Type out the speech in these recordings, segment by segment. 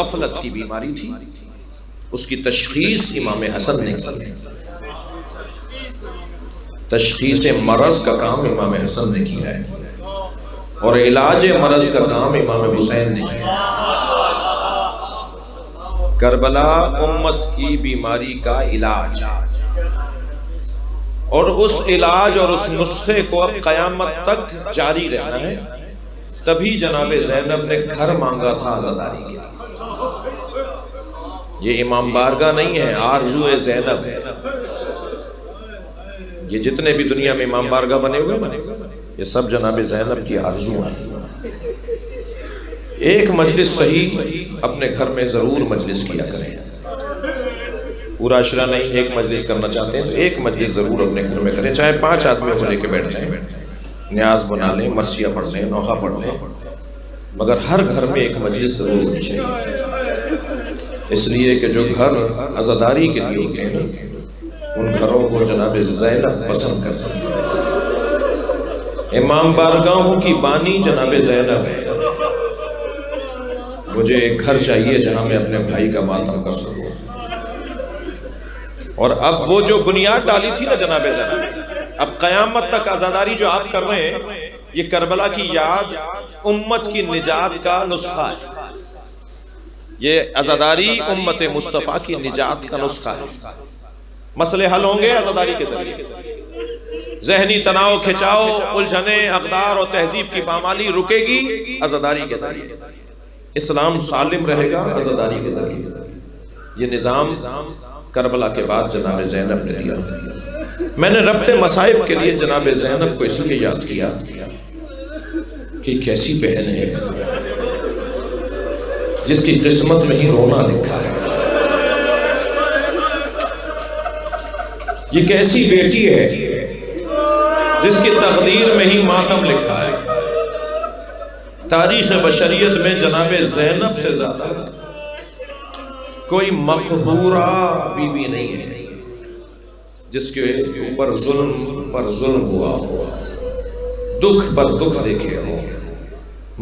غفلت کی بیماری تھی، اس کی تشخیص امام حسن نے کی۔ تشخیص مرض کا کام امام حسن نے کیا ہے اور علاج مرض کا کام امام حسین نے کیا۔ کربلا امت کی بیماری کا علاج، اور اس علاج اور اس نسخے کو اب قیامت تک جاری رہنا ہے۔ تبھی جناب زینب نے گھر مانگا تھا عزاداری کے لیے۔ یہ امام بارگاہ نہیں ہے، آرزو زینب ہے۔ یہ جتنے بھی دنیا میں امام بارگاہ بنے ہوئے یہ سب جناب زینب کی آرزو ہیں۔ ایک مجلس صحیح اپنے گھر میں ضرور مجلس کیا کریں۔ پورا عشرہ نہیں، ایک مجلس کرنا چاہتے ہیں تو ایک مجلس ضرور اپنے گھر میں کریں، چاہے 5 آدمیوں کو لے کے بیٹھ جائیں، نیاز بنا لیں، مرثیہ پڑھ لیں، نوحہ پڑھ لیں، مگر ہر گھر میں ایک مجلس ضرور ہونی چاہیے۔ اس لیے کہ جو گھر عزاداری کے لیے ہوتے ہیں ان گھروں کو جناب زینب پسند کرتے ہیں۔ امام بارگاہوں کی بانی جناب زینب ہے۔ مجھے ایک گھر چاہیے جہاں میں اپنے بھائی کا ماتم کر سکوں۔ اور اب وہ جو بنیاد ڈالی تھی نا جناب زینب، اب قیامت تک عزاداری جو آپ کر رہے ہیں، یہ کربلا کی یاد امت کی نجات کا نسخہ ہے۔ یہ عزاداری امت مصطفیٰ کی نجات کا نسخہ ہے۔ مسئلے حل ہوں گے عزاداری کے ذریعے، ذہنی تناؤ، کھچاؤ، الجھنیں، اقدار اور تہذیب کی پامالی رکے گی عزاداری کے ذریعے۔ اسلام سالم رہے گا عزاداری کے ذریعے۔ یہ نظام کربلا کے بعد جناب زینب نے دیا۔ میں نے ربط مصائب کے لیے جناب زینب کو اس لیے یاد کیا کہ کیسی بہن ہے جس کی قسمت میں ہی رونا لکھا ہے۔ یہ کیسی بیٹی ہے جس کی تقدیر میں ہی ماتم لکھا ہے۔ تاریخ بشریت میں جناب زینب سے زیادہ کوئی مقہورہ بی بی نہیں ہے جس کے اوپر ظلم پر ظلم ہوا ہو، دکھ پر دکھ دیکھے ہو،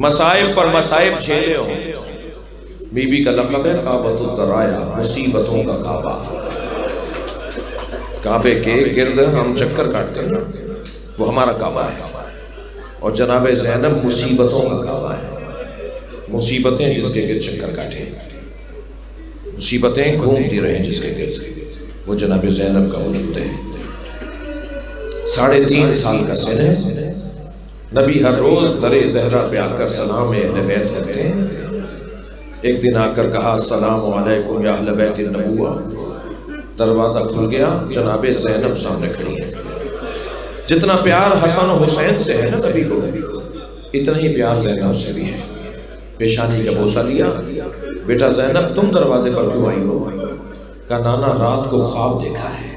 مصائب پر مصائب جھیلے ہو۔ بی بی کا لقب ہے کعبۃ الدرایا، مصیبتوں کا کعبہ۔ کعبے کے گرد ہم چکر کاٹتے ہیں، وہ ہمارا کعبہ ہے۔ اور جناب زینب مصیبتوں کا کعبہ ہے۔ مصیبتیں جس کے گرد چکر کاٹیں، مصیبتیں گھومتی رہیں جس کے گرد، وہ جناب زینب کا وجود ہے۔ 3.5 سال کا سن ہے۔ نبی ہر روز در زہرا پہ آ کر سلام اہل بیت کرتے ہیں۔ ایک دن آ کر کہا السلام علیکم یا اہل بیت النبوہ۔ دروازہ کھل گیا، جناب زینب سامنے کھڑی ہے۔ جتنا پیار حسن و حسین سے ہے نا نبی کو، اتنا ہی پیار زینب سے بھی ہے۔ پیشانی کا بوسہ لیا، بیٹا زینب تم دروازے پر کیوں آئی ہو؟ کہا نانا رات کو خواب دیکھا ہے۔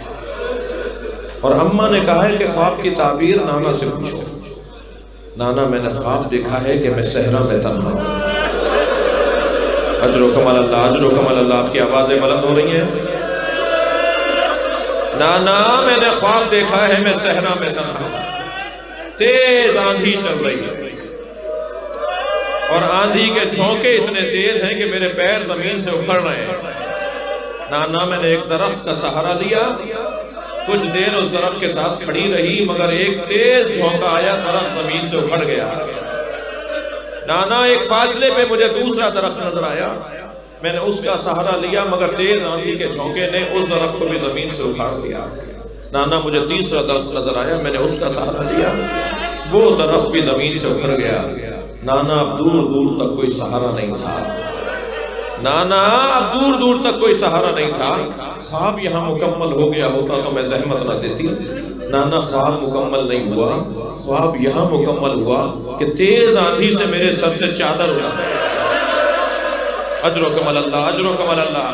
اور اماں نے کہا ہے کہ خواب کی تعبیر نانا سے پوچھو۔ نانا میں نے خواب دیکھا ہے کہ میں صحرا میں تنہا ہوں۔ اجر و کمال اللہ، اجر و کمال اللہ۔ آپ کی آوازیں بلند ہو رہی ہیں۔ نانا میں نے خواب دیکھا ہے میں صحرا میں تنہا ہوں، تیز آندھی چل رہی ہے اور آندھی کے جھونکے اتنے تیز ہیں کہ میرے پیر زمین سے اکھڑ رہے ہیں۔ نانا میں نے ایک درخت کا سہارا لیا، کچھ دیر اس درخت کے ساتھ کھڑی رہی، مگر ایک تیز جھونکا آیا، درخت زمین سے اکھڑ گیا۔ نانا ایک فاصلے پہ مجھے دوسرا درخت نظر آیا، میں نے اس کا سہارا لیا، مگر تیز آندھی کے جھونکے نے اس درخت کو بھی زمین سے اکھاڑ دیا۔ نانا مجھے تیسرا درخت نظر آیا، میں نے اس کا سہارا لیا، وہ درخت بھی زمین سے اکھڑ گیا۔ نانا اب دور دور تک کوئی سہارا نہیں تھا۔ نانا اب دور دور تک کوئی سہارا نہیں تھا۔ خواب یہاں مکمل ہو گیا ہوتا تو میں زحمت نہ دیتی۔ نانا خواب مکمل نہیں ہوا، خواب یہاں مکمل ہوا کہ تیز آندھی سے میرے سر سے چادر اڑا۔ اجر و کمال اللہ، اجر و کمال اللہ۔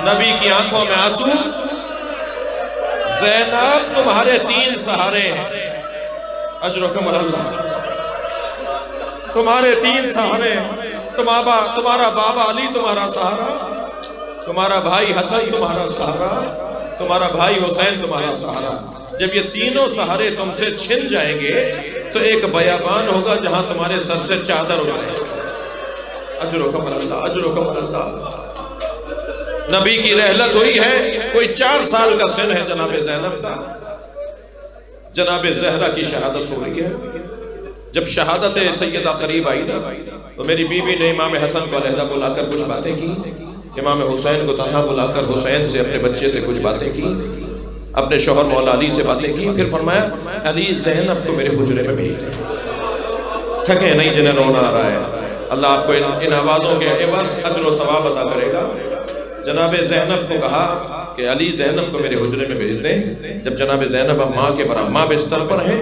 نبی کی آنکھوں میں آنسو۔ زینب تمہارے 3 سہارے ہیں۔ اجر و کمال اللہ، تمہارے 3 سہارے ہیں۔ تمہارا بابا علی تمہارا سہارا، تمہارا بھائی حسن تمہارا سہارا، تمہارا بھائی حسین تمہارا سہارا۔ جب یہ تینوں سہارے تم سے چھن جائیں گے تو ایک بیابان ہوگا جہاں تمہارے سر سے چادر اڑائے۔ اجرکم اللہ اجرکم اللہ۔ نبی کی رحلت ہوئی ہے، کوئی 4 سال کا سن ہے جناب زینب کا، جناب زہرا کی شہادت ہو رہی ہے۔ جب شہادت سیدہ قریب آئی نا تو میری بیوی نے امام حسن کو علیحدہ بلا کر کچھ باتیں کی، امام حسین کو تنہا بلا کر حسین سے اپنے بچے سے کچھ باتیں کی، اپنے شوہر مولا علی سے باتیں کی، پھر فرمایا علی زینب کو میرے حجرے میں بھیج دیں، تھکے نہیں جنہیں رونا آ رہا ہے۔ اللہ آپ کو ان آوازوں کے عوض اجر و ثواب عطا کرے گا۔ جناب زینب کو کہا کہ علی زینب کو میرے حجرے میں بھیج دیں۔ جب جناب زینب اب ماں کے برابر، ماں بستر پر ہے،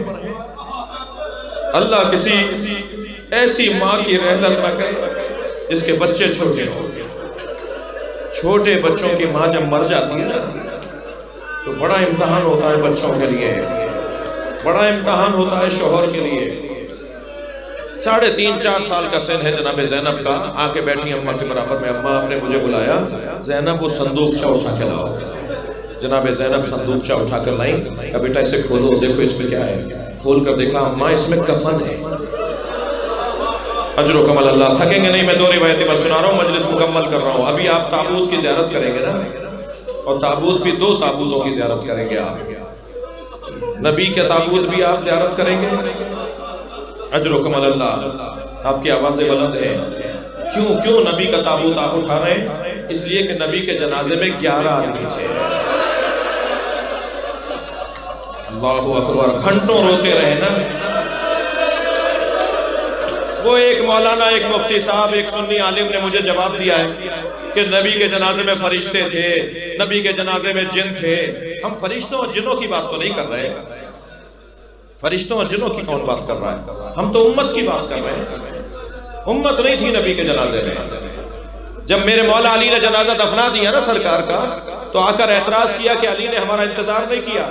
اللہ کسی ایسی ماں کی رحلت نہ کرے جس کے بچے چھوٹے ہوں۔ چھوٹے بچوں کی ماں جب مر جاتی ہے نا تو بڑا امتحان ہوتا ہے بچوں کے لیے، بڑا امتحان ہوتا ہے شوہر کے لیے۔ 3.5-4 سال کا سن ہے جناب زینب کا، آ کے بیٹھی اماں کے برابر میں، اماں آپ نے مجھے بلایا، زینب وہ صندوقچہ اٹھا کے لاؤ۔ جناب زینب صندوقچہ اٹھا کر لائیں، کہ بیٹا اسے کھولو، دیکھو اس میں کیا ہے۔ کھول کر دیکھا، اماں اس میں کفن ہے۔ اجر و کمل اللہ۔ تھکیں گے نہیں، میں 2 روایتیں بس سنا رہا ہوں، مجلس مکمل کر رہا ہوں۔ ابھی آپ تابوت کی زیارت کریں گے نا، اور تابوت بھی 2 تابوتوں کی زیارت کریں گے آپ، نبی کے تابوت بھی آپ زیارت کریں گے۔ اجر و کمل اللہ۔ آپ کی آوازیں بلند ہیں، کیوں نبی کا تابوت آپ اٹھا رہے ہیں؟ اس لیے کہ نبی کے جنازے میں 11 آدمی تھے۔ اللہ اکبر، گھنٹوں روتے رہے نا۔ وہ ایک مولانا، ایک مفتی صاحب، ایک سنی عالم نے مجھے جواب دیا ہے کہ نبی کے جنازے میں فرشتے تھے، نبی کے جنازے میں جن تھے۔ ہم فرشتوں اور جنوں کی بات تو نہیں کر رہے، فرشتوں اور جنوں کی کون بات کر رہا ہے؟ ہم تو امت کی بات کر رہے ہیں۔ امت نہیں تھی نبی کے جنازے میں۔ جب میرے مولا علی نے جنازہ دفنا دیا نا سرکار کا، تو آ کر اعتراض کیا کہ علی نے ہمارا انتظار نہیں کیا۔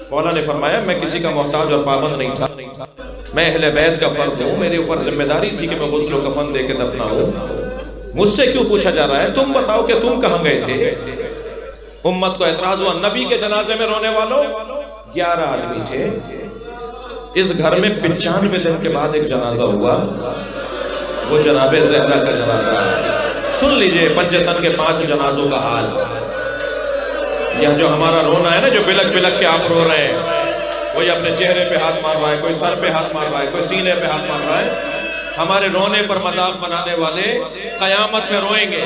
مولا نے فرمایا میں کسی کا محتاج اور پابند نہیں تھا، میں اہل بیت کا فرد ہوں، میرے اوپر ذمہ داری تھی کہ میں غسل و کفن دے کے دفناؤں۔ مجھ سے کیوں پوچھا جا رہا ہے؟ تم بتاؤ کہ تم کہاں گئے تھے؟ امت کو اعتراض ہوا، نبی کے جنازے میں رونے والوں 11 آدمی تھے۔ اس گھر میں 95 دن کے بعد ایک جنازہ ہوا، وہ جناب زہرا کا جنازہ۔ سن لیجئے پنجتن کے 5 جنازوں کا حال۔ یہ جو ہمارا رونا ہے نا، جو بلک بلک کے آپ رو رہے ہیں، کوئی اپنے چہرے پہ ہاتھ مار رہا ہے، کوئی سر پہ ہاتھ مار رہا ہے، کوئی سینے پہ ہاتھ مار رہا ہے۔ ہمارے رونے پر مذاق بنانے والے قیامت میں روئیں گے،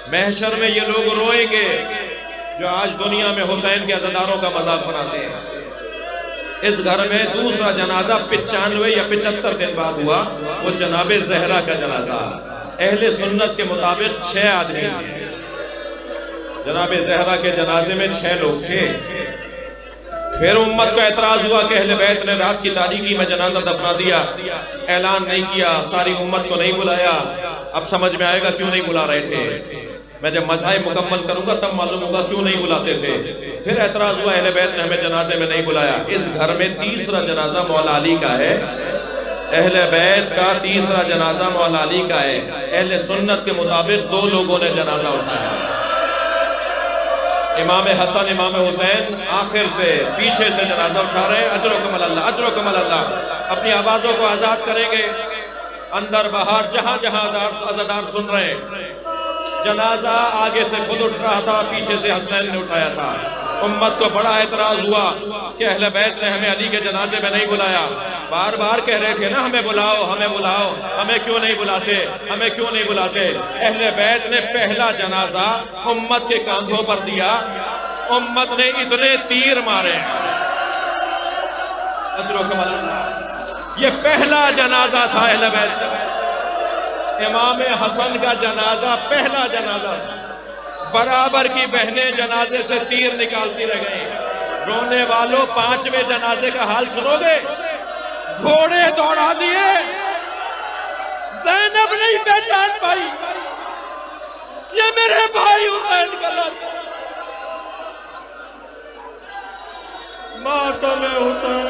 محشر میں یہ لوگ روئیں گے جو آج دنیا میں حسین کے عزاداروں کا مذاق بناتے ہیں۔ اس گھر میں دوسرا جنازہ 95 یا 75 دن بعد ہوا، وہ جناب زہرا کا جنازہ۔ اہل سنت کے مطابق 6 آدمی تھے، جناب زہرا کے جنازے میں 6 لوگ تھے۔ پھر امت کو اعتراض ہوا کہ اہل بیت نے رات کی تاریکی میں جنازہ دفنا دیا، اعلان نہیں کیا، ساری امت کو نہیں بلایا۔ اب سمجھ میں آئے گا کیوں نہیں بلا رہے تھے۔ میں جب مذاہب مکمل کروں گا تب معلوم ہوگا کیوں نہیں بلاتے تھے۔ پھر اعتراض ہوا اہل بیت نے ہمیں جنازے میں نہیں بلایا۔ اس گھر میں تیسرا جنازہ مولا علی کا ہے، اہل بیت کا تیسرا جنازہ مولا علی کا ہے۔ اہل سنت کے مطابق 2 لوگوں نے جنازہ اٹھایا، امام حسن امام حسین آخر سے پیچھے سے جنازہ اٹھا رہے ہیں۔ اجر و کمل اللہ، اجر و کمل اللہ۔ اپنی آوازوں کو آزاد کریں گے، اندر باہر جہاں جہاں عزادار سن رہے ہیں۔ جنازہ آگے سے خود اٹھ رہا تھا، پیچھے سے حسنین نے اٹھایا تھا۔ امت کو بڑا اعتراض ہوا کہ اہل بیت نے ہمیں علی کے جنازے میں نہیں بلایا۔ بار بار کہہ رہے تھے نا ہمیں بلاؤ، ہمیں بلاؤ، ہمیں کیوں نہیں بلاتے، ہمیں کیوں نہیں بلاتے۔ اہل بیت نے پہلا جنازہ امت کے کاندھوں پر دیا، امت نے اتنے تیر مارے۔ یہ پہلا جنازہ تھا اہل بیت کا، امام حسن کا جنازہ پہلا جنازہ تھا۔ برابر کی بہنیں جنازے سے تیر نکالتی رہ گئیں۔ رونے والوں 5ویں جنازے کا حال سنو گے؟ گھوڑے دوڑا دیے، زینب نہیں پہچان پائی یہ میرے بھائی حسین کا لاشا۔ ماتم حسین